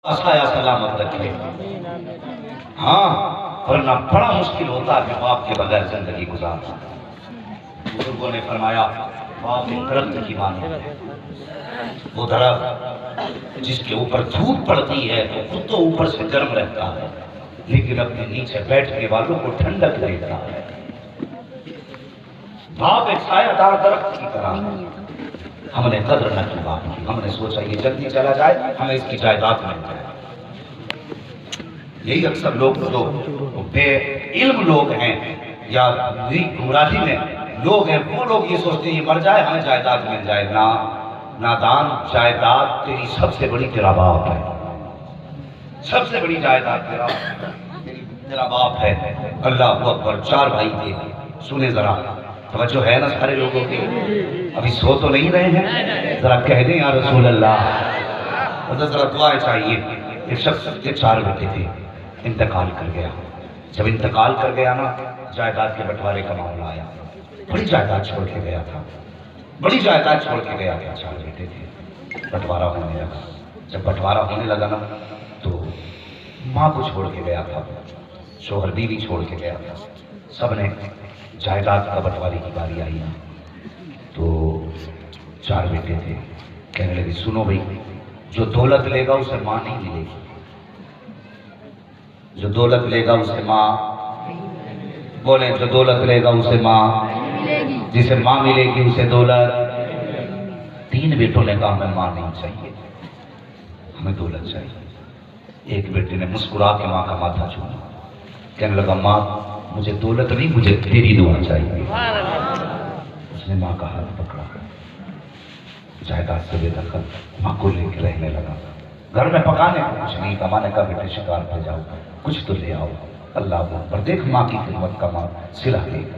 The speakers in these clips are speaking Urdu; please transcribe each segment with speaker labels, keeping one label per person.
Speaker 1: سایہ سلامت رکھے۔ ہاں ورنہ بڑا مشکل ہوتا ہے کہ باپ کے بغیر زندگی گزارنا۔ بزرگوں نے فرمایا باپ ایک درخت کی مانند ہے، وہ درخت جس کے اوپر دھوپ پڑتی ہے تو خود تو اوپر سے گرم رہتا ہے لیکن اپنے نیچے بیٹھنے والوں کو ٹھنڈک دیتا ہے۔ باپ ایک سایہ دار درخت کی طرح ہے۔ ہم نے قدر نہ کی باپ کی، ہم نے سوچا یہ جلدی چلا جائے ہمیں اس کی جائیداد مل جائے۔ یہی اکثر لوگ جو بے علم لوگ ہیں یا گمراہی میں لوگ ہیں وہ لوگ یہ سوچتے ہیں یہ مر جائے ہمیں جائیداد مل جائے۔ نادان، جائیداد تیری سب سے بڑی تیرا باپ ہے، سب سے بڑی جائیداد تیرا باپ ہے۔ اللہ اکبر، 4 بھائی تھے۔ سنیں ذرا، توجہ ہے نا سارے لوگوں کی؟ ابھی سو تو نہیں رہے ہیں؟ ذرا کہہ دیں یا رسول اللہ، ذرا دعائیں چاہیے۔ ایک شخص کے 4 بیٹے تھے، انتقال کر گیا۔ جب انتقال کر گیا نا، جائیداد کے بٹوارے کا معاملہ آیا۔ بڑی جائیداد چھوڑ کے گیا تھا، بڑی جائیداد چھوڑ کے گیا تھا۔ 4 بیٹے تھے، بٹوارا ہونے لگا۔ جب بٹوارا ہونے لگا نا تو ماں کو چھوڑ کے گیا تھا، شوہر بیوی چھوڑ کے گیا تھا۔ سب نے جائیداد کا بٹوارے کی باری آئی نا تو 4 بیٹے تھے، کہنے لگے سنو بھائی، جو دولت لے گا اسے ماں نہیں ملے گی، جو دولت لے گا اسے ماں، بولیں جو دولت لے گا اسے ماں، جسے ماں ملے گی اسے دولت۔ 3 بیٹوں نے کہا ہمیں ماں نہیں چاہیے، ہمیں دولت چاہیے۔ ایک بیٹے نے مسکرا کے ماں کا ماتھا چھوڑا، کہنے لگا ماں مجھے دولت نہیں، مجھے تیری دعا چاہیے۔ اس نے ماں کا ہاتھ پکڑا، جائیداد سے بے دخل ماں کو لے کے رہنے لگا۔ گھر میں پکانے کو کچھ نہیں تھا، ماں نے کہا بیٹے شکار پہ جاؤ، کچھ تو لے آؤ۔ اللہ اکبر، دیکھ ماں کی خدمت کا ماں صلہ دے گا۔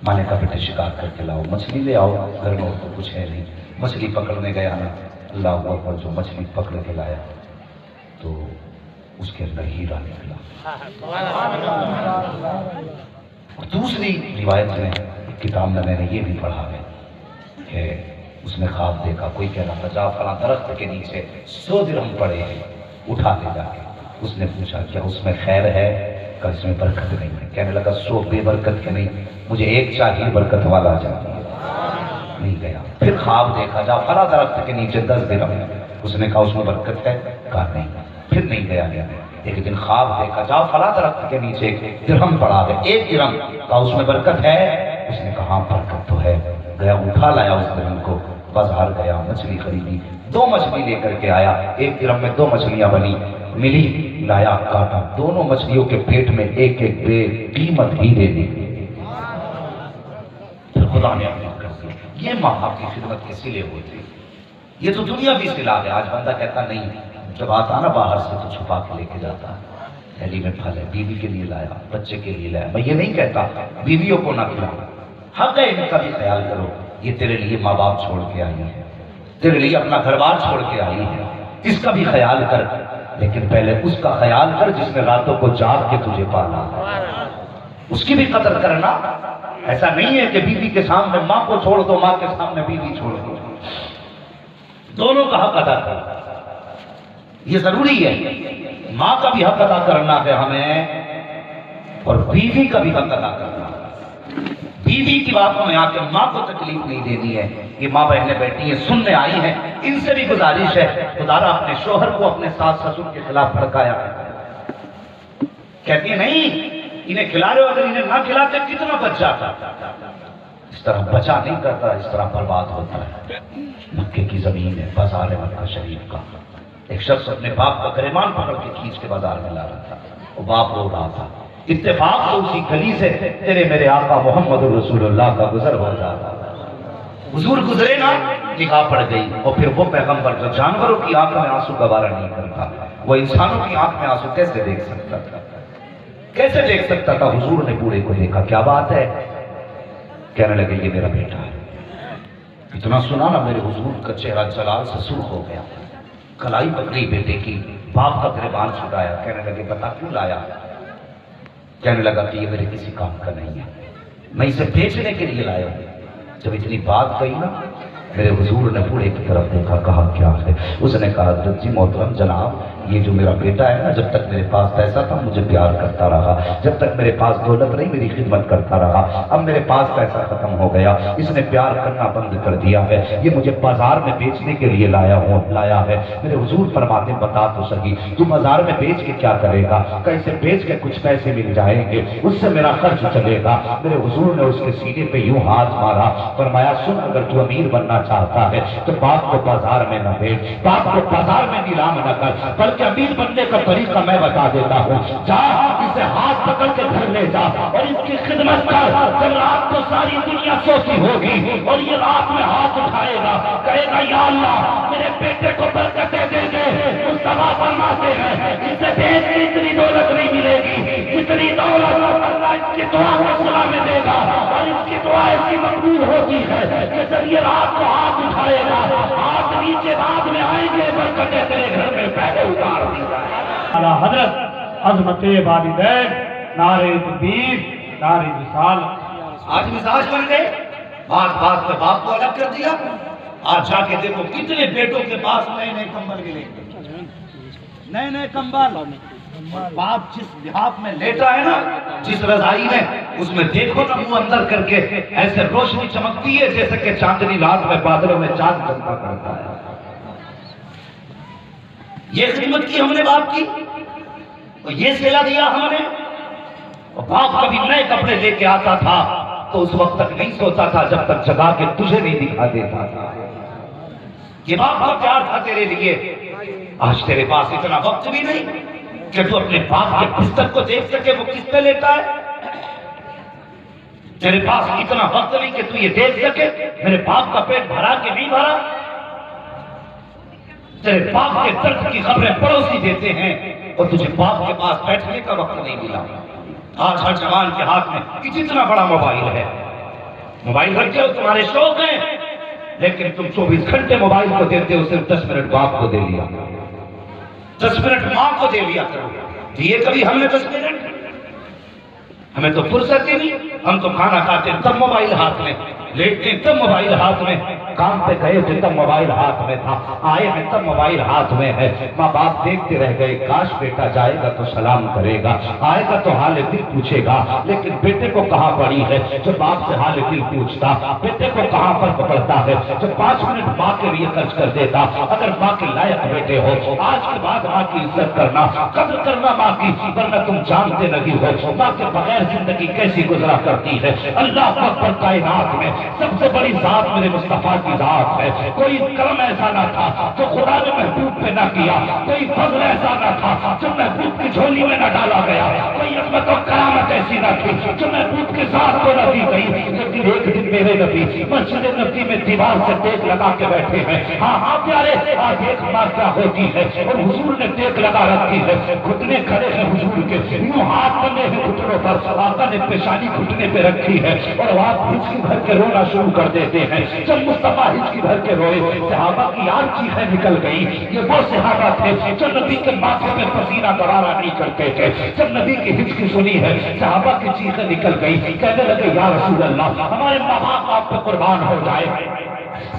Speaker 1: ماں نے کہا بیٹے شکار کر کے لاؤ، مچھلی لے آؤ، گھر میں تو کچھ ہے نہیں۔ مچھلی پکڑنے گیا نا، اللہ اکبر، جو مچھلی پکڑ کے لایا تو اس کے اندر ہیرا نکلا۔ اور دوسری روایت میں کتاب میں نے یہ بھی پڑھا ہے کہ اس نے خواب دیکھا، کوئی کہہ رہا تھا جا فلاں درخت کے نیچے 100 درہم پڑے ہیں، اٹھا لے جا کے۔ اس نے پوچھا کیا اس میں خیر ہے؟ کہ اس میں برکت نہیں ہے۔ کہنے لگا 100 بے برکت کے نہیں، مجھے 1 چاہیے برکت والا چاہیے۔ نہیں گیا، پھر خواب دیکھا جا فلاں درخت کے نیچے 10 درہم ہے۔ اس نے کہا اس میں برکت ہے؟ کہا نہیں، پھر نہیں گیا۔ ایک دن خواب دیکھا جا فلاں درخت کے نیچے درہم پڑا ہے، 1 درہم، کہا اس میں برکت ہے؟ اس نے کہا برکت تو ہے۔ گیا، اٹھا لایا اس درہم کو، بازار گیا، مچھلی خریدی، 2 مچھلی لے کر کے آیا۔ 1 درہم میں 2 مچھلیاں بنی، ملی، لایا، کاٹا، دونوں مچھلیوں کے پیٹ میں ایک ایک بے قیمت ہیرے نکلے۔ پھر خدا نے اپنا کر دیا۔ یہ ماں باپ کی خدمت کے صلے ہوتے، یہ تو دنیا بھی صلہ ہے۔ آج بندہ کہتا نہیں، جب آتا نا باہر سے تو چھپا کے لے کے جاتا ہے، تھیلی میں پھل ہے، بیوی کے لیے لایا، بچے کے لیے لایا۔ میں یہ نہیں کہتا بیویوں کو نہ کھلاؤ، حق ہے ان کا بھی خیال کرو، یہ تیرے لیے ماں باپ چھوڑ کے آئی ہے، تیرے لیے اپنا گھر بار چھوڑ کے آئی ہے، اس کا بھی خیال کر، لیکن پہلے اس کا خیال کر جس نے راتوں کو جاگ کے تجھے پالا، اس کی بھی قدر کرنا۔ ایسا نہیں ہے کہ بیوی کے سامنے ماں کو چھوڑ دو، ماں کے سامنے بیوی چھوڑ دو، دونوں کا حق ادا کر، یہ ضروری ہے۔ ماں کا بھی حق ادا کرنا ہے ہمیں اور بیوی کا بھی حق ادا کرنا ہے۔ بیوی کی باتوں میں آ کے ماں کو تکلیف نہیں دینی ہے۔ یہ ماں بہنیں بیٹھی ہیں، سننے آئی ہیں، ان سے بھی گزارش ہے، خدا را اپنے شوہر کو اپنے ساس سسر کے خلاف بھڑکایا ہے۔ کہتی ہیں نہیں انہیں کھلا رہے ہو، اگر انہیں نہ کھلاتے کتنا بچ جاتا۔ اس طرح بچا نہیں کرتا، اس طرح برباد ہوتا ہے۔ مکے کی زمین ہے، بازار ہے مکہ شریف کا۔ ایک شخص اپنے باپ کا گریبان پکڑ کے کھینچ کے بازار میں لا رہا تھا، وہ باپ رو رہا تھا۔ اتفاق تو اسی گلی سے تیرے میرے آقا محمد رسول اللہ کا گزر ہو جاتا، حضور گزرے نا، نگاہ پڑ گئی۔ اور پھر وہ پیغمبر جو جانوروں کی آنکھ میں آنسو گوارا نہیں کرتا، وہ انسانوں کی آنکھ میں آنسو کیسے دیکھ سکتا تھا؟ کیسے دیکھ سکتا تھا؟ حضور نے بوڑھے کو دیکھا، کیا بات ہے؟ کہنے لگے یہ میرا بیٹا ہے۔ اتنا سنا نا میرے حضور کا چہرہ جلال سے سرخ ہو گیا، کلائی پکڑی بیٹے کی، باپ کا گریبان چھڑایا۔ کہنے لگے بتا کیوں لایا؟ کہنے لگا کہ یہ میرے کسی کام کا نہیں ہے، میں اسے بیچنے کے لیے لایا ہوں۔ جب اتنی بات کہی نا، میرے حضور نے بوڑھے کی طرف دیکھا، کہا کیا ہے؟ اس نے کہا حضرت جی محترم جناب یہ جو میرا بیٹا ہے نا، جب تک میرے پاس پیسہ تھا مجھے پیار کرتا رہا، جب تک میرے پاس دولت نہیں میری خدمت کرتا رہا، اب میرے پاس پیسہ ختم ہو گیا، اس نے پیار کرنا بند کر دیا ہے، یہ مجھے بازار میں بیچنے کے لیے لایا ہے۔ میرے حضور فرماتے بتا تو صحیح، تو بازار میں بیچ کے کیا کرے گا؟ کیسے بیچ کے کچھ پیسے مل جائیں گے، اس سے میرا خرچ چلے گا۔ میرے حضور نے اس کے سینے پہ یوں ہاتھ مارا، فرمایا سن، اگر تو امیر بننا چاہتا ہے تو باپ کو بازار میں نہ بیچ، باپ کو بازار میں نیلام نہ کر، بلکہ امیر بننے کا طریقہ میں بتا دیتا ہوں۔ جا اسے ہاتھ پکڑ کے گھر لے جا اور اس کی خدمت کر، جب رات کو ساری دنیا سوتی ہوگی اور یہ رات میں ہاتھ اٹھائے گا، کہے گا یا اللہ میرے بیٹے کو برکتیں دے دے، مصطفیٰ فرماتے ہیں اسے بیچ کے اتنی دولت نہیں ملے گی جتنی دولت اللہ اس کی دعا کو صلح میں دے گا، اور اس کی دعا ایسی مقبول ہوتی ہے کہ جب یہ رات کو ہاتھ اٹھائے گا، ہاتھ نیچے بعد میں آئیں گے، برکتیں تیرے گھر میں پہلے اتار دی جائیں۔
Speaker 2: اعلیٰ حضرت عظمت والدین، نعرہ تکبیر، نعرہ رسالت۔
Speaker 1: آج مزاج بن گئے، بات پہ باپ کو الگ کر دیا۔ آج جا کے دیکھو کتنے بیٹوں کے پاس نئے نئے کمبل ملے، نئے نئے کمبل۔ باپ جس لحاف میں لیٹا ہے نا، جس رضائی میں، اس میں دیکھو نا منہ اندر کر کے ایسے روشنی چمکتی ہے جیسے کہ چاندنی رات میں بادلوں میں چاند چمکا کرتا ہے۔ یہ خدمت کی ہم نے باپ کی، اور یہ صلہ دیا ہم نے۔ اور باپ کبھی نئے کپڑے لے کے آتا تھا تو اس وقت تک نہیں سوتا تھا جب تک جگا کے تجھے نہیں دکھا دیتا تھا۔ یہ باپ کا پیار تھا تیرے لیے۔ آج تیرے پاس اتنا وقت بھی نہیں کہ تو اپنے باپ کے بستر کو دیکھ سکے وہ کس پہ لیتا ہے۔ تیرے پاس اتنا وقت نہیں کہ تو یہ دیکھ سکے میرے باپ کا پیٹ بھرا کہ نہیں بھرا۔ تیرے باپ کے درد کی خبریں پڑوسی دیتے ہیں اور تجھے باپ کے پاس بیٹھنے کا وقت نہیں ملا۔ آج ہر جوان کے ہاتھ میں کتنا بڑا موبائل ہے، موبائل رکھتے ہو تمہارے شوق ہیں، لیکن تم 24 گھنٹے موبائل کو دیتے ہو، صرف 10 منٹ باپ کو دے لیا، 10 منٹ ماں کو دے لیا کرو۔ دیے کبھی ہم نے 10 منٹ؟ ہمیں تو فرصت ہی نہیں، ہم تو کھانا کھاتے ہیں تب موبائل ہاتھ میں، لیٹتے تب موبائل ہاتھ میں، کام پہ گئے تھے تب موبائل ہاتھ میں تھا، آئے ہیں تب موبائل ہاتھ میں ہے۔ ماں باپ دیکھتے رہ گئے، کاش بیٹا جائے گا تو سلام کرے گا، آئے گا تو حال دل پوچھے گا، لیکن بیٹے کو کہاں پڑی ہے جو باپ سے حال دل پوچھتا؟ بیٹے کو کہاں پر پکڑتا ہے جو 5 منٹ ماں کے لیے خرچ کر دیتا؟ اگر ماں کے لائق بیٹے ہو، آج کے بعد ماں کی عزت کرنا، قدر کرنا ماں کی، ورنہ تم جانتے نہیں ہو ماں کے بغیر زندگی کیسی گزرا کرتی ہے۔ اللہ اکبر، کائنات میں سب سے بڑی ذات میرے مصطفیٰ کی ذات ہے۔ کوئی کرم ایسا نہ تھا جو خدا نے محبوب پہ نہ کیا، کوئی فضل ایسا نہ تھا جو محبوب کی جھولی میں نہ ڈالا گیا، کوئی عظمت و کرامت ایسی نہ تھی جو محبوب کے ساتھ کو نہ دی گئی۔ لیکن ایک دن میرے نبی مسجد نبی میں دیوار سے ٹیک لگا کے بیٹھے ہیں۔ ہاں ہاں پیارے، آج ایک بار کیا ہوتی ہے اور حضور نے ٹیک لگا رکھی ہے، گھٹنے کھڑے ہیں حضور کے، یوں ہاتھ بندے ہیں گھٹنوں پر، آقا نے پیشانی گھٹنے پہ رکھی ہے اور آپ ہچکی بھر کے رونا شروع کر دیتے ہیں۔ جب مصطفیٰ ہچکی بھر کے روئے، صحابہ کی آج چیخیں نکل گئی۔ یہ وہ صحابہ تھے جو نبی کے ماتھے پہ پسینہ گوارا نہیں کرتے تھے۔ جب نبی کی ہچکی سنی ہے، صحابہ کی چیخیں نکل گئی، کہنے لگے یا رسول اللہ ہمارے ماں باپ آپ پہ قربان ہو جائے۔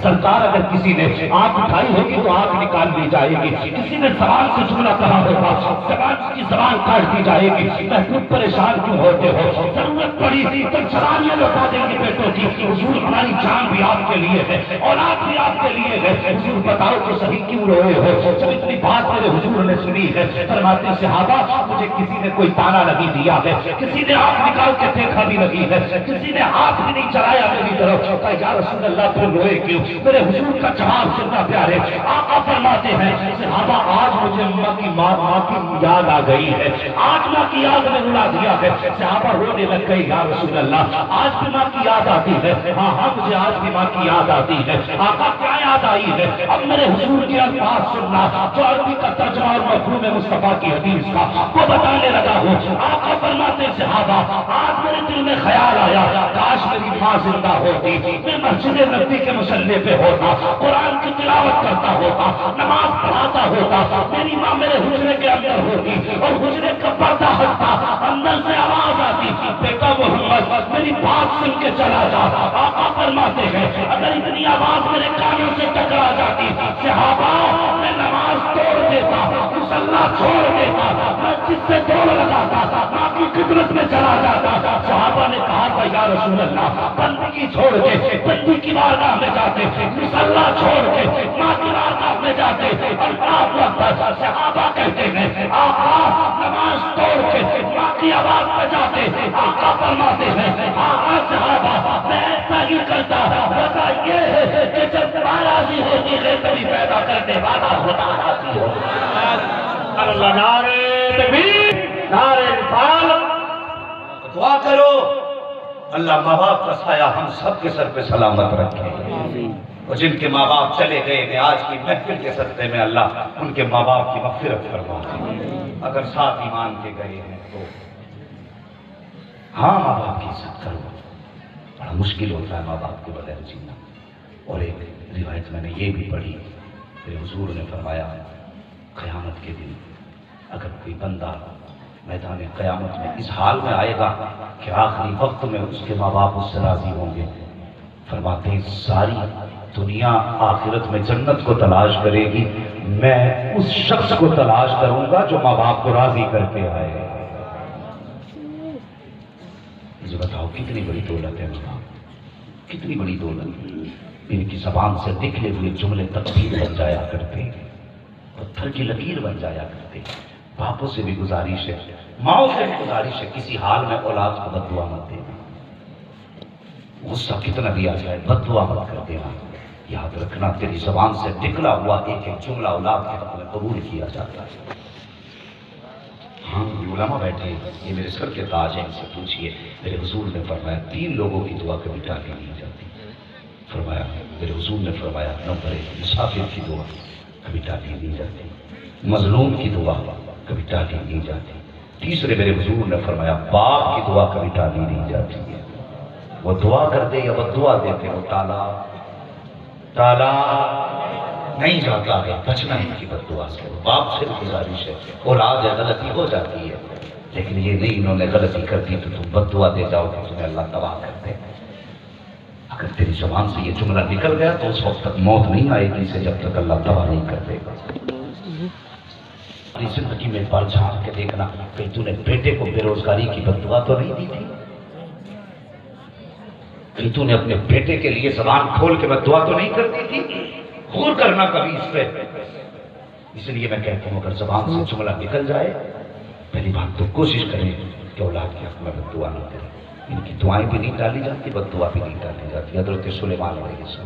Speaker 1: سرکار اگر کسی نے آنکھ اٹھائی ہوگی تو آنکھ نکال دی جائے گی، کسی نے زبان سے جملہ کہا ہوگا زبان کی زبان کاٹ دی جائے گی۔ محبوب پریشان کیوں ہوتے ہو؟ ضرورت پڑی تو جوانیاں لوٹا دیں گے بیٹوں کی۔ حضور ہماری جان بھی آپ کے لیے ہے، اولاد بھی آپ کے لیے ہے، حضور بتاؤ تو صحیح کیوں روئے ہو؟ جب اتنی بات میرے حضور نے سنی ہے، فرماتے صحابہ مجھے کسی نے کوئی تانا نہیں دیا ہے، کسی نے آنکھ نکال کے دیکھا بھی نہیں ہے، کسی نے ہاتھ بھی نہیں چلایا میری طرف، کہا یا رسول اللہ پھر روئے کیوں؟ میرے حضور کا جواب سننا پیارے، آقا فرماتے ہیں صحابہ آج مجھے ماں کی یاد آ گئی ہے، آج ماں کی یاد نے رلا دیا ہے۔ صحابہ رونے لگ گئے یا رسول اللہ آج بھی ماں کی یاد آتی ہے؟ ہاں ہاں مجھے آج بھی ماں کی یاد آتی ہے۔ آقا کیا یاد آئی ہے؟ اب میرے حضور کے الفاظ سننا جو عربی کا ترجمہ اور مفہوم مصطفیٰ کی حدیث کا وہ بتانے لگا ہوں۔ آقا فرماتے صحابہ آج میرے دل میں خیال آیا کاش میری ماں زندہ ہوتی، میں مسجد نبی کے مصلی پہ ہوتا، قرآن کی تلاوت کرتا ہوتا، نماز پڑھاتا ہوتا، میری ماں میرے حجرے کے اندر ہوتی اور حجرے کا پردہ ہٹتا، اندر سے آواز آتی بیٹا محمد میری بات سن کے چلا جا. آقا فرماتے ہیں اگر اتنی آواز میرے کانوں سے ٹکرا جاتی صحابہ میں نماز توڑ دیتا, مصلی چھوڑ دیتا, میں جس سے دوڑ لگاتا ماں کی خدمت میں چلا جاتا. صحابہ نے کہا تھا یا رسول اللہ بندگی چھوڑ کے بندی کی بارگاہ میں جاتے, مصلی چھوڑ کے ماں کی بارگاہ میں جاتے. اللہ اکبر. صحابہ کہتے ہیں آقا نماز توڑ کے ماں کی آواز میں جاتے. آقا فرماتے ہیں آقا صحابہ میں ایسا ہی کرتا, وجہ یہ ہے کہ جب ناراضی ہوتی ہے کبھی پیدا کرنے والا ہوتا راضی ہو.
Speaker 2: اللہ نعرہ تکبیر نعرہ رسالت.
Speaker 1: دعا کرو اللہ ماں باپ کا سایہ ہم سب کے سر پہ سلامت رکھے, اور جن کے ماں باپ چلے گئے ہیں آج کی محفل کے صدقے میں اللہ ان کے ماں باپ کی مغفرت فرما. اگر ساتھ ایمان کے گئے ہیں تو ہاں ماں باپ کی عزت کرو. بڑا مشکل ہوتا ہے ماں باپ کے بغیر جینا. اور ایک روایت میں نے یہ بھی پڑھی, میرے حضور نے فرمایا قیامت کے دن اگر کوئی بندہ میدان قیامت میں اس حال میں آئے گا کہ آخری وقت میں اس کے ماں باپ اس سے راضی ہوں گے, فرماتے ہیں ساری دنیا آخرت میں جنت کو تلاش کرے گی, میں اس شخص کو تلاش کروں گا جو ماں باپ کو راضی کر کے آئے گا. مجھے بتاؤ کتنی بڑی دولت ہے ماں باپ, کتنی بڑی دولت. ان کی زبان سے نکلے ہوئے جملے تقدیر بن جایا کرتے, پتھر کی لکیر بن جایا کرتے. باپوں سے بھی گزارش ہے, ماؤں سے بھی گزارش ہے, کسی حال میں اولاد کو بد دعا مت دینا. غصہ کتنا بھی آ جائے بد دعا مت کر دینا. یاد رکھنا تیری زبان سے نکلا ہوا ایک ایک جملہ اولاد کے حق میں قبول کیا جاتا ہے. ہاں علماء بیٹھے, یہ میرے سر کے تاج ہیں, ان سے پوچھئے. میرے حضور نے فرمایا 3 لوگوں کی دعا کبھی ٹالی نہیں جاتی. فرمایا میرے حضور نے فرمایا نمبر 1 مسافر کی دعا کبھی ٹالی نہیں جاتی, مظلوم کی دعا کبھی ٹالی نہیں جاتی. تیسرے میرے حضور نے فرمایا باپ کی دعا کبھی ٹالی نہیں جاتی. وہ دعا کرتے یا وہ دعا دیتے وہ ٹالا نہیں جاتا ہے. بچنا ان کی بد دعا سے. باپ سے گزارش ہے, اولاد ہے غلطی ہو جاتی ہے, لیکن یہ نہیں انہوں نے غلطی کر دی تو تم بد دعا دے جاؤ کہ تمہیں اللہ تباہ کرتے. اگر تیری زبان سے یہ جملہ نکل گیا تو اس وقت تک موت نہیں آئے گی سے جب تک اللہ تباہ نہیں کر دے گا. اپنی زندگی میں بڑھ جھانک کے دیکھنا کہ تو نے بیٹے کو بے روزگاری کی بد دعا تو نہیں دی تھی, کہ تو نے اپنے بیٹے کے لیے زبان کھول کے بد دعا تو نہیں کرتی تھی. غور کرنا کبھی اس پہ. اس لیے میں کہتا ہوں اگر زبان سے جملہ نکل جائے پہلی بات تو کوشش کریں کہ اولاد کے حق میں بد دعا نہ کریں. ان کی دعائیں بھی نہیں ڈالی جاتی, بد دعا بھی نہیں ڈالی جاتی. حضرت سلیمان علیہ السلام